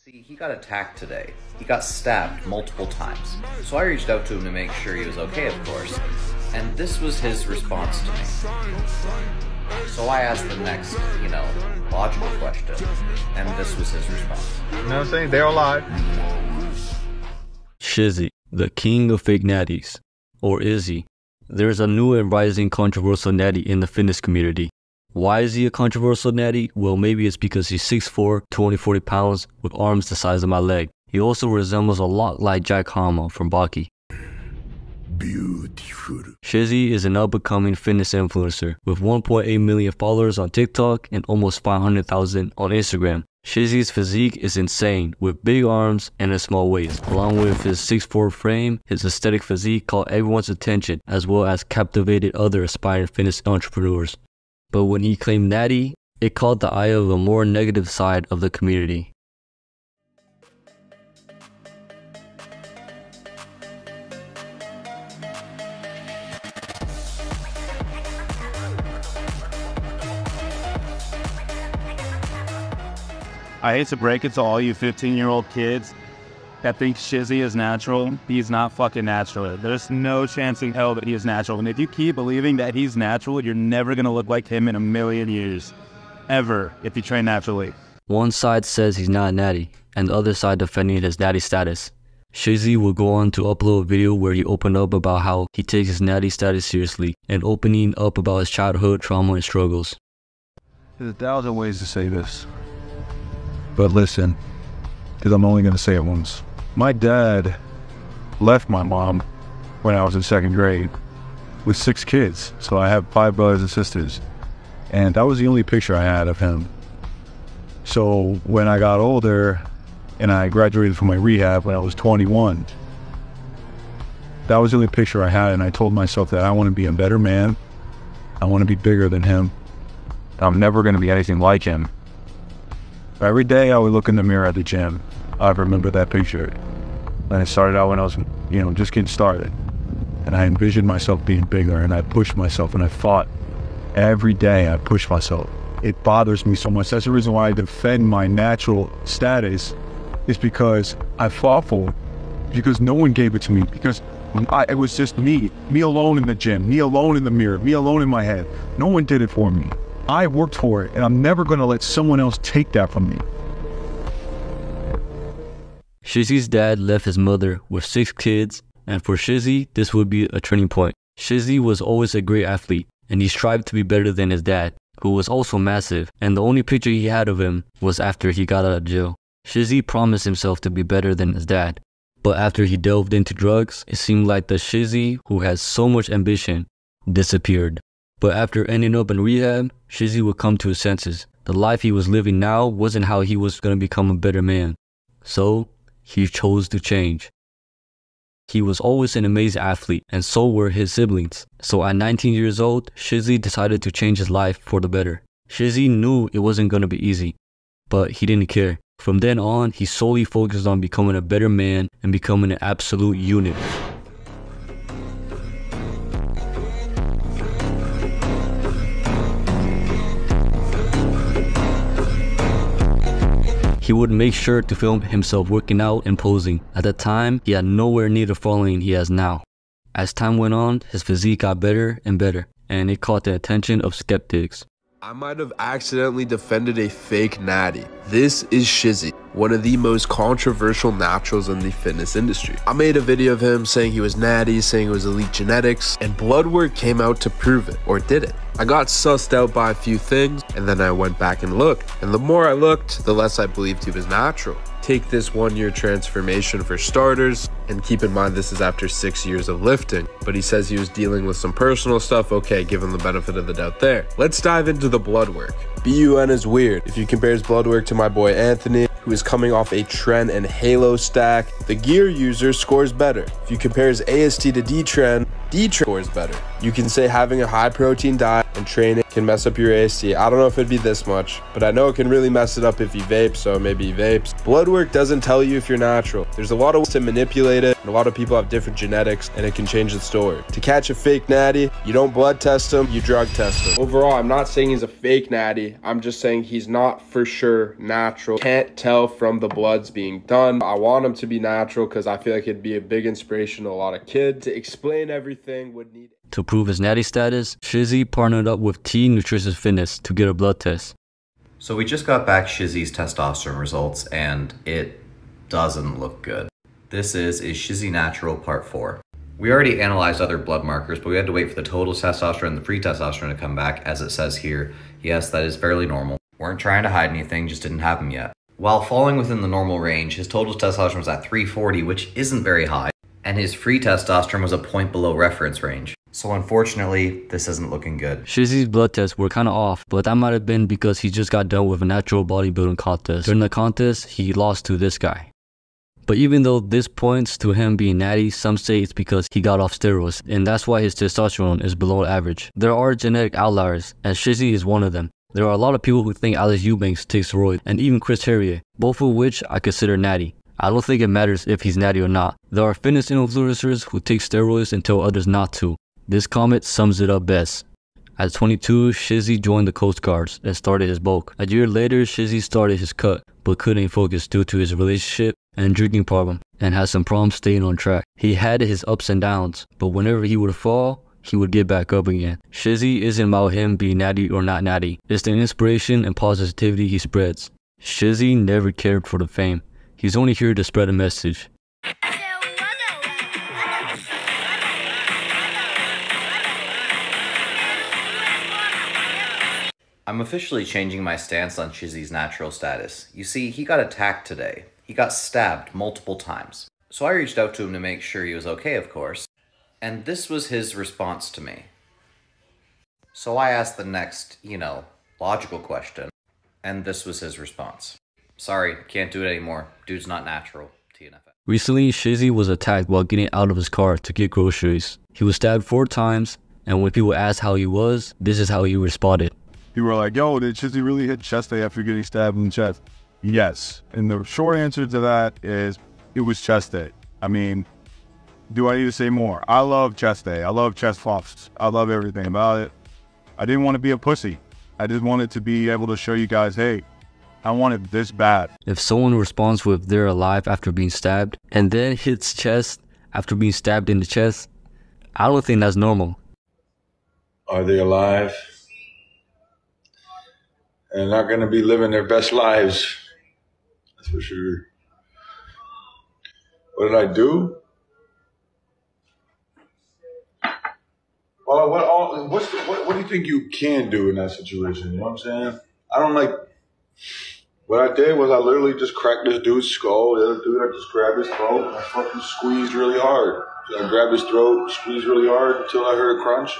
See, he got attacked today. He got stabbed multiple times. So I reached out to him to make sure he was okay, of course. And this was his response to me. So I asked the next, logical question. And this was his response. You know what I'm saying? They're alive. Shizzy, the king of fake natties. Or is he? There's a new and rising controversial natty in the fitness community. Why is he a controversial natty? Well, maybe it's because he's 6'4", 240 pounds, with arms the size of my leg. He also resembles a lot like Jack Harmon from Baki. Beautiful. Shizzy is an up-and-coming fitness influencer with 1.8 million followers on TikTok and almost 500,000 on Instagram. Shizzy's physique is insane, with big arms and a small waist. Along with his 6'4" frame, his aesthetic physique caught everyone's attention, as well as captivated other aspiring fitness entrepreneurs. But when he claimed natty, it caught the eye of a more negative side of the community. I hate to break it to all you 15-year-old kids that think Shizzy is natural. He's not fucking natural. There's no chance in hell that he is natural. And if you keep believing that he's natural, you're never gonna look like him in a million years. Ever, if you train naturally. One side says he's not natty, and the other side defending his natty status. Shizzy will go on to upload a video where he opened up about how he takes his natty status seriously, and opening up about his childhood trauma and struggles. There's 1,000 ways to say this. But listen, because I'm only going to say it once. My dad left my mom when I was in 2nd grade with 6 kids. So I have 5 brothers and sisters. And that was the only picture I had of him. So when I got older and I graduated from my rehab when I was 21, that was the only picture I had. And I told myself that I want to be a better man. I want to be bigger than him. I'm never going to be anything like him. Every day I would look in the mirror at the gym. I remember that picture. And it started out when I was, just getting started. And I envisioned myself being bigger, and I pushed myself, and I fought. Every day I pushed myself. It bothers me so much. That's the reason why I defend my natural status, is because I fought for it. Because no one gave it to me. Because it was just me. Me alone in the gym. Me alone in the mirror. Me alone in my head. No one did it for me. I worked for it, and I'm never going to let someone else take that from me. Shizzy's dad left his mother with 6 kids, and for Shizzy, this would be a turning point. Shizzy was always a great athlete, and he strived to be better than his dad, who was also massive, and the only picture he had of him was after he got out of jail. Shizzy promised himself to be better than his dad, but after he delved into drugs, it seemed like the Shizzy who had so much ambition disappeared. But after ending up in rehab, Shizzy would come to his senses. The life he was living now wasn't how he was going to become a better man. So, he chose to change. He was always an amazing athlete, and so were his siblings. So at 19 years old, Shizzy decided to change his life for the better. Shizzy knew it wasn't going to be easy, but he didn't care. From then on, he solely focused on becoming a better man and becoming an absolute unit. He would make sure to film himself working out and posing. At the time, he had nowhere near the following he has now. As time went on, his physique got better and better, and it caught the attention of skeptics. I might have accidentally defended a fake natty. This is Shizzy, one of the most controversial naturals in the fitness industry. I made a video of him saying he was natty, saying it was elite genetics, and blood work came out to prove it, or did it? I got sussed out by a few things, and then I went back and looked. And the more I looked, the less I believed he was natural. Take this 1-year transformation for starters, and keep in mind this is after 6 years of lifting. But he says he was dealing with some personal stuff. Okay, give him the benefit of the doubt there. Let's dive into the blood work. BUN is weird. If you compare his blood work to my boy Anthony, who is coming off a Tren and Halo stack, the gear user scores better. If you compare his AST to D-Tren scores better. You can say having a high protein diet and training can mess up your AST. I don't know if it'd be this much, but I know it can really mess it up if you vape, so maybe he vapes. Blood work doesn't tell you if you're natural. There's a lot of ways to manipulate it, and a lot of people have different genetics, and it can change the story. To catch a fake natty, you don't blood test him, you drug test him. Overall, I'm not saying he's a fake natty. I'm just saying he's not for sure natural. Can't tell from the bloods being done. I want him to be natural because I feel like it'd be a big inspiration to a lot of kids. To explain everything would need... To prove his natty status, Shizzy partnered up with T Nutritious Fitness to get a blood test. So we just got back Shizzy's testosterone results, and it doesn't look good. This is Shizzy Natural Part 4. We already analyzed other blood markers, but we had to wait for the total testosterone and the free testosterone to come back. As it says here, yes, that is fairly normal. Weren't trying to hide anything, just didn't have them yet. While falling within the normal range, his total testosterone was at 340, which isn't very high, and his free testosterone was a point below reference range. So unfortunately, this isn't looking good. Shizzy's blood tests were kinda off, but that might have been because he just got done with a natural bodybuilding contest. During the contest, he lost to this guy. But even though this points to him being natty, some say it's because he got off steroids, and that's why his testosterone is below average. There are genetic outliers, and Shizzy is one of them. There are a lot of people who think Alex Eubanks takes steroids, and even Chris Harrier, both of which I consider natty. I don't think it matters if he's natty or not. There are fitness influencers who take steroids and tell others not to. This comment sums it up best. At 22, Shizzy joined the Coast Guards and started his bulk. A year later, Shizzy started his cut, but couldn't focus due to his relationship and drinking problem, and had some problems staying on track. He had his ups and downs, but whenever he would fall, he would get back up again. Shizzy isn't about him being natty or not natty. It's the inspiration and positivity he spreads. Shizzy never cared for the fame. He's only here to spread a message. I'm officially changing my stance on Shizzy's natural status. You see, he got attacked today. He got stabbed multiple times. So I reached out to him to make sure he was okay, of course. And this was his response to me. So I asked the next, logical question. And this was his response. Sorry, can't do it anymore. Dude's not natural. TNF. Recently, Shizzy was attacked while getting out of his car to get groceries. He was stabbed 4 times, and when people asked how he was, this is how he responded. People were like, yo, did Shizzy really hit chest day after getting stabbed in the chest? Yes. And the short answer to that is it was chest day. I mean, do I need to say more? I love chest day. I love chest flops. I love everything about it. I didn't want to be a pussy. I just wanted to be able to show you guys, hey, I want it this bad. If someone responds with they're alive after being stabbed and then hits chest after being stabbed in the chest, I don't think that's normal. Are they alive? And not going to be living their best lives. That's for sure. What did I do? Well, what do you think you can do in that situation? You know what I'm saying? I don't like... What I did was I literally just cracked this dude's skull. The other dude, I just grabbed his throat and I fucking squeezed really hard. So I grabbed his throat, squeezed really hard until I heard a crunch.